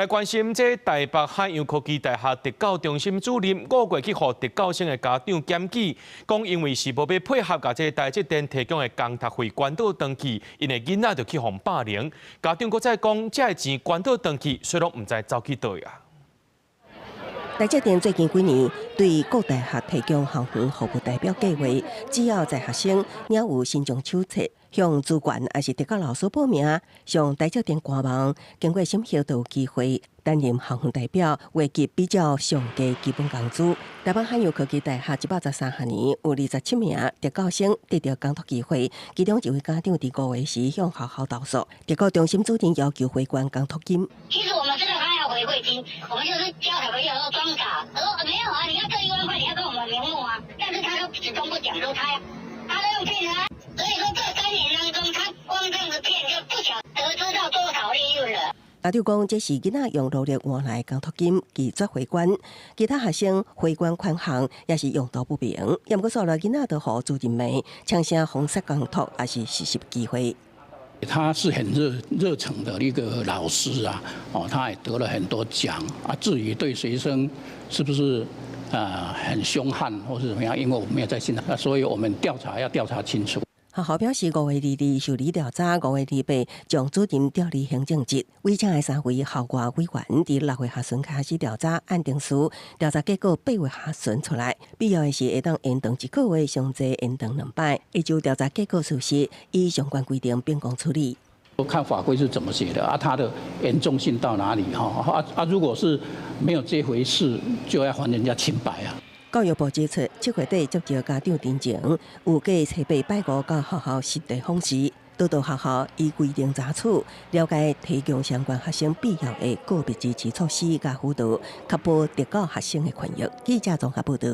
来关心这台北海洋科技大学特教中心主任5月去互特教生的家长检举，讲因为是无要配合甲这台积电提供的公读费关岛登记，因的囡仔就去互霸凌。家长搁再讲，这钱关岛登记，虽然唔知走去倒啊。台积电最近几年对各大学提供校园服务代表计划，只要在学生领有身障手册，向主管还是特教老师报名，向台积电官网经过审核，就有机会担任校园代表，获给比较上低基本工资。台北海洋科技大学113学年有27名特教生得到工作机会，其中一位家长伫5月时向学校投诉，特教中心主任要求回关工作金。其实我们真的还要回馈金，我们就是教小朋友要装傻，他说没有啊，你要这1万块，你要跟我们名目啊，但是他都始终不讲说他都用骗的啊，所以说这3年当中，他光这样子骗就不晓得知到多少利润了。家长讲，这是囡仔用努力换来工作金拒绝回关，其他学生回关款项也是用途不明。也不过说了，囡仔都互主任们呛声红色工作，也是实习机会。他是很热诚的一个老师啊，他也得了很多奖啊。至于对学生是不是很凶悍或是怎么样，因为我们没有在现场，所以我们要调查清楚。学校表示，5月22日受理调查，5月28日将主任调离行政职。违章的3位校外委员，伫6月下旬开始调查，按定时调查结果8月下旬出来。必要的是会当延长1个月，上济延长2摆。依照调查结果属实，依相关规定变更处理。看法规是怎么写的啊？它的严重性到哪里哈？如果是没有这回事，就要还人家清白啊。教育部指出，7月底接到家长陈情，有计设备拜五到学校实地访视，导导学校依规定查处，了解提供相关学生必要的个别支持措施甲辅导，确保特教学生的权益。记者综合报道。